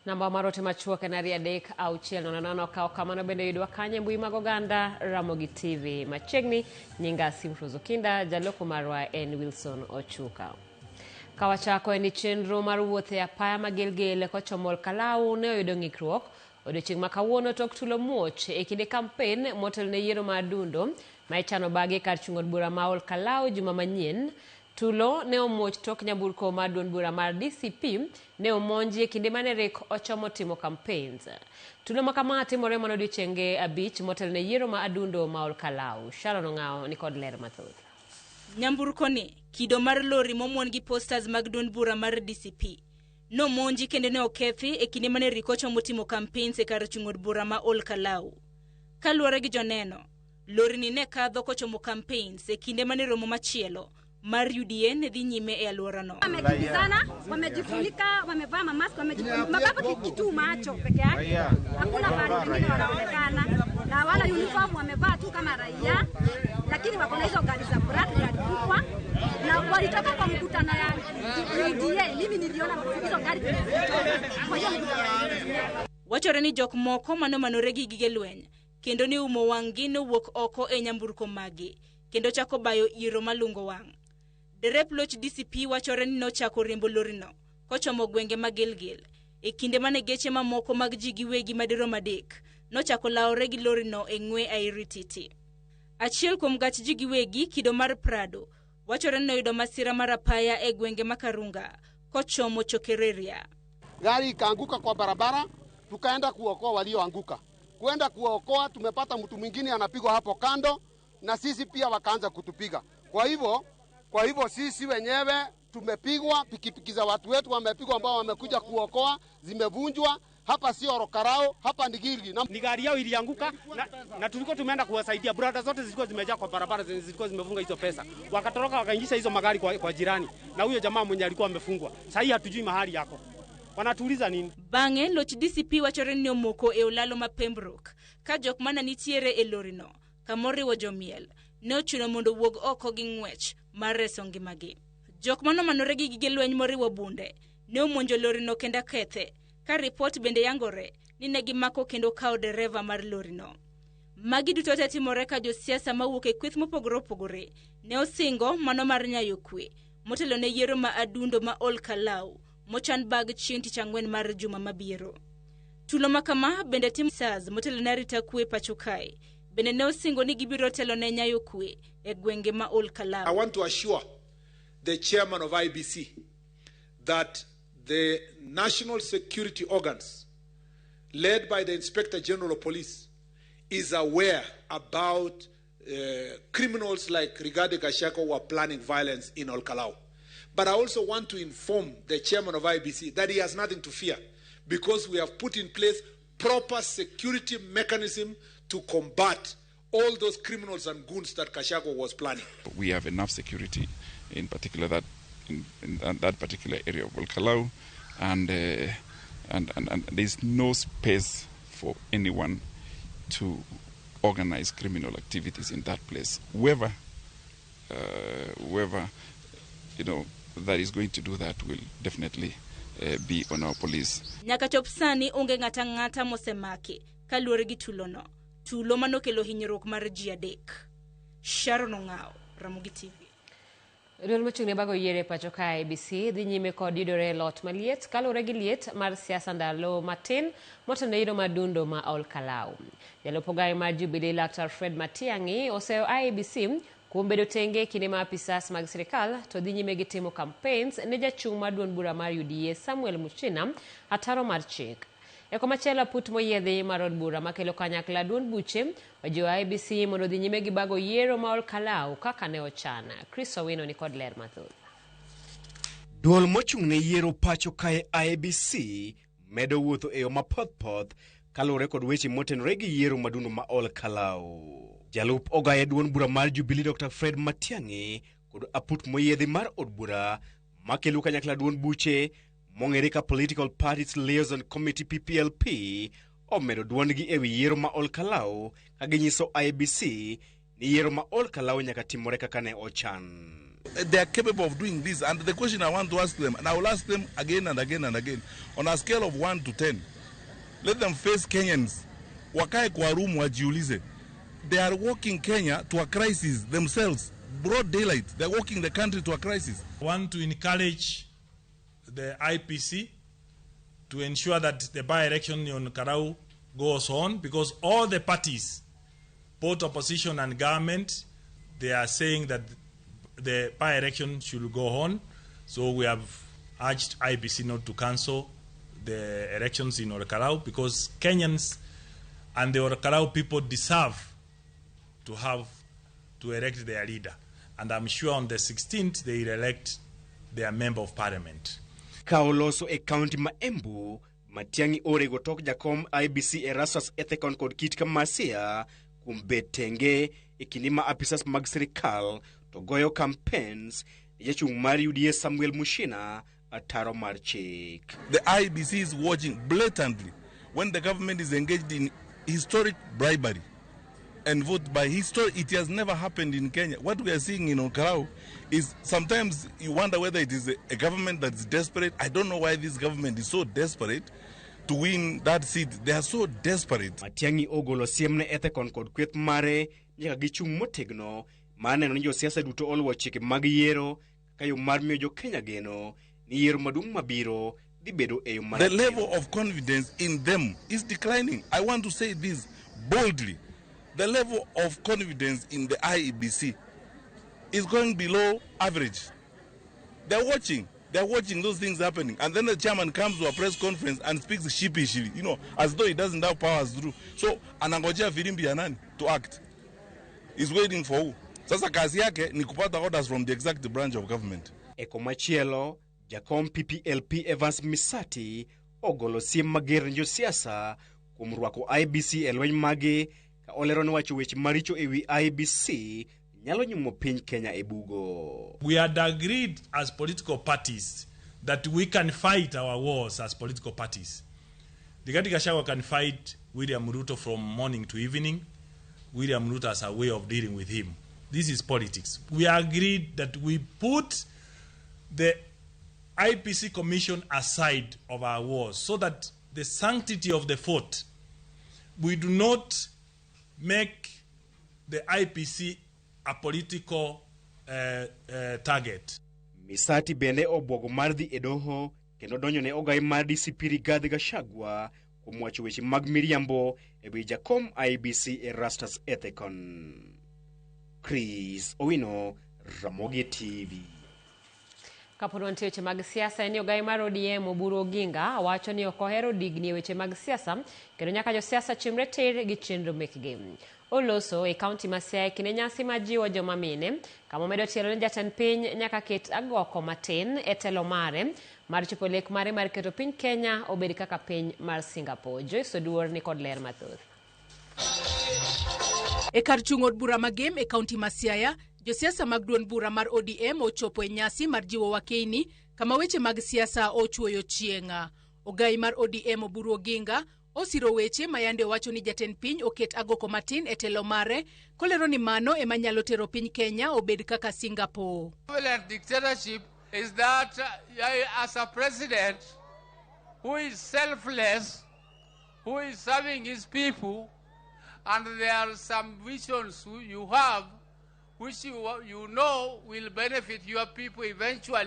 Namba marote machuok enari adek auchiel nono kao kamano bende yudwa kanye mbui mag oganda Ramogi TV machiegni nyinga Simfrozo Kinda jaloko marwa en Wilson Ochuka. Kawachako eni chenro mar wuoth e apaya magelgel kochomo Ol Kalou ne oyudo ng'ikruok odiochieng' ma kawuono tok tulo muoch e kinde kampen motel ne yiero ma adundo ma ichano bagi kar chung' od bura ma Ol Kalou juma manyien. Tulo ne omuoch tok nyamburko mar duond bura mar DCP ne omonji e kinde mane rek ochomo timo campaigns. Tulo makama timore mono odiochienge abich motel ne yiero ma adundo ma Ol Kalou. Sharon Ong'ao ni kod ler mathoth. Nyamburko ni kido mar lori momuon gi posters mag duond bura mar DCP no monji kende ne okethi e kinde mane rek ochomo timo campaigns e kar chung' od bura ma Ol Kalou. Kaluwore gi joneno, lori ni ne kadho kochomo campaigns e kinde mane romo machielo mar UDA ne dhi nyime e alworano. Wamekimbizana, wamejifunika, wamevaa mamask, mababu kitu macho peke yake. Hakuna watu wengine wanaonekana. Na wala uniform wamevaa tu kama raia, lakini wako na hizo gari za black gari kubwa. Na walitoka kwa mkutano ya UDA, mimi niliona hizo gari kwa hiyo mkutano. Wachore ni jok moko manore gi gige lweny kendo ni umo wangino wuok oko e nyamburko magi kendo chako bayo iro malungo wang'. Derep loch DCP wachore ni nochako riembo lorino kochomo gwenge magelgel e kinde mane geche mamoko mag ji giwegi madero madek nochako laore gi lorino e ng'we airititi. Achiel kuom gach ji giwegi kido mar Prado wachore ni noyudo masira mar apaya e gwenge makarunga kochomo Chokereria. Gari ikaanguka kwa barabara, tukaenda kuokoa walioanguka. Kuenda kuokoa tumepata mtu mwingine anapigwa hapo kando na sisi pia wakaanza kutupiga. Kwa hivyo sisi wenyewe tumepigwa, pikipiki za watu wetu wamepigwa ambao wamekuja kuokoa zimevunjwa. Hapa sio Ol Kalou, hapa ni Gilgi. Ni gari yao ilianguka na tulikuwa tumeenda kuwasaidia. Brada zote zilikuwa zimejaa kwa barabara, zilikuwa zimefunga hizo pesa. Wakatoroka wakaingisha hizo magari kwa jirani. Na huyo jamaa mwenye alikuwa amefungwa. Sasa hii hatujui mahali yako. Wanatuuliza nini? Bange loch DCP wachore ni omoko e olalo ma Pembroke ka jok mana nitiere e lorino kamori wo jomiel ne ochuno mondo wuog oko gi ng'wech mar reso ngimagi. Jok manore gi gige lweny moriwo bunde ne omonjo lorino kenda kethe ka ripot bende yangore ni ne gimako kendo kawo dereva mar lorino. Magi duto te timore ka josiasa mawuok e kweth mopogore opogore ne osingo mano mar nyayo kwe motelo ne yiero ma adundo ma Ol Kalou mochan bag chieng' tich ang'wen mar juma mabiro. Tulo makama bende tim SARS motelo ne arita kwe pacho kae bende ne osingo ni gibiro telo ne nyayo kwe e gwenge ma Ol Kalou. I want to assure the chairman of IBC that the national security organs led by the Inspector General of Police is aware about criminals like Rigathi Gachagua who are planning violence in Ol Kalou. But I also want to inform the chairman of IBC that he has nothing to fear because we have put in place proper security mechanism to combat all those criminals and goons that Gachagua was planning. We have enough security, in particular that in that particular area of Ol Kalou, and there's no space for anyone to organize criminal activities in that place. Whoever that is going to do that will definitely be on our police. Nyaka chop sani onge ng'ata mosemaki kaluwore gi tulono. Tulo manokelo hinyruok mar ji adek. Sharon Ong'ao, Ramogi TV. Duol mochung'ne bago yiere pacho ka ABC dhi nyime kod yudore lot maliet kaluwore gi liet mar siasa ndalo matin motenore yiero madundo ma Ol Kalou. Jalup ogai mar Jubilee Dr. Fred Matiang'i oseyo ABC kuom bedo tenge kinde ma apisas mag sirikal to dhi nyime gi timo campaigns ne jachung' mar duond bura mar UDA Samuel Muchina ataro mar chik. E komachielo put moyiedhi mar od bura makelo kanyakla duond buche ojiwo ABC mondo dhi nyime gi bago yiero ma Ol Kalou kaka ne ochana. Chris Owino ni kod ler mathoth. Duol mochung'ne yiero pacho kae ABC medo wuotho e yo mapoth kaluwore kod weche motenore gi yiero madundo ma Ol Kalou. Jalup ogai duond bura mar Jubilee Dr. Fred Matiang'i kod aput moyiedhi mar od bura makelo kanyakla duond buche mong'ere ka Political Parties Liaison Committee PPLP omedo duondgi e wi yiero ma Ol Kalou ka ginyiso IBC ni yiero ma Ol Kalou nyaka timore kaka ne ochan. They are capable of doing this, and the question I want to ask them, and I will ask them again and again and again, on a scale of 1 to 10, let them face Kenyans. Wakae kwa room wajiulize. They are walking Kenya to a crisis themselves. Broad daylight. They are walking the country to a crisis. I want to encourage the IPC to ensure that the by-election in Ol Kalou goes on, because all the parties, both opposition and government, they are saying that the by-election should go on. So we have urged IPC not to cancel the elections in Ol Kalou, because Kenyans and the Ol Kalou people deserve to elect their leader. And I'm sure on the 16th they will elect their member of parliament. Kaoloso e county ma Embu, Matiang'i ore gotok jakom IBC Erastus Ethekon kod kit kamasia kumbetenge e kinima apisas mag sirikal to goyo campaigns jachung mar UDA Samuel Mushina ataro mar chik. The IBC is watching blatantly when the government is engaged in historic bribery and vote by history. It has never happened in Kenya. What we are seeing in Ol Kalou is sometimes you wonder whether it is a government that is desperate. I don't know why this government is so desperate to win that seat. They are so desperate. Matiang'i ogolo siemne Ethekon kod kweth mare nyaka gichung' motegno maneno ni josiasa duto oluwo chike mag yiero kayo mar miyo jo Kenya geno ni yiero maduong' mabiro dhi bedo e yo mar. The level of confidence in them is declining. I want to say this boldly. The level of confidence in the IEBC is going below average. They're watching those things happening. And then the chairman comes to a press conference and speaks sheepishly, as though he doesn't have powers to do. So, anangojea filimbi ya nani to act. He's waiting for who? Sasa kazi yake ni kupata orders from the executive branch of government. Eko machielo, jakom PPLP Evans Misati ogolo siem mager ne josiasa kuom rwako IBC e lweny mage ka olero ni wacho weche maricho ewi IBC nyalo nyumo piny Kenya e bugo. We had agreed as political parties that we can fight our wars as political parties. Rigathi Gachagua can fight William Ruto from morning to evening. William Ruto has a way of dealing with him. This is politics. We agreed that we put the IPC commission aside of our wars so that the sanctity of the fort, we do not make the IPC a political target. Misati bende obwogo mar dhi e doho kendo donjo ne ogai mar DCP Rigathi Gachagua kuom wacho weche mag miriambo e wi jakom IBC Erastus Ethekon. Chris Owino, Ramogi TV. Kapod wantie weche mag siasa, en ogai mar ODM Oburu Oginga wacho ni ok ohero digni weche mag siasa kendo nyaka josiasa chimre tir gi chenro mekgi. Oloso e kaunti ma Siaya kinde nyasi ma jiwo joma mine kama omedo tielo ni jatend piny nyaka ket agoko matin e telo mare mar chopo lek mare mar keto piny Kenya obed kaka piny mar Singapore. Joyce Oduor ni kod ler mathoth. E kar chung' od bura magem e kaunti ma Siaya, josiasa mag duond bura mar ODM ochopo e nyasi mar jiwo wakeini kama weche mag siasa ochuoyo chieng'a. Ogai mar ODM Oburu Oginga osiro weche mayande wacho ni jatend piny oket agoko matin e telo mare kolero ni mano ema nyalo tero piny Kenya obed kaka Singapore. Violent dictatorship is that as a president who is selfless, who is serving his people, and there are some visions you have which you know will benefit your people eventually.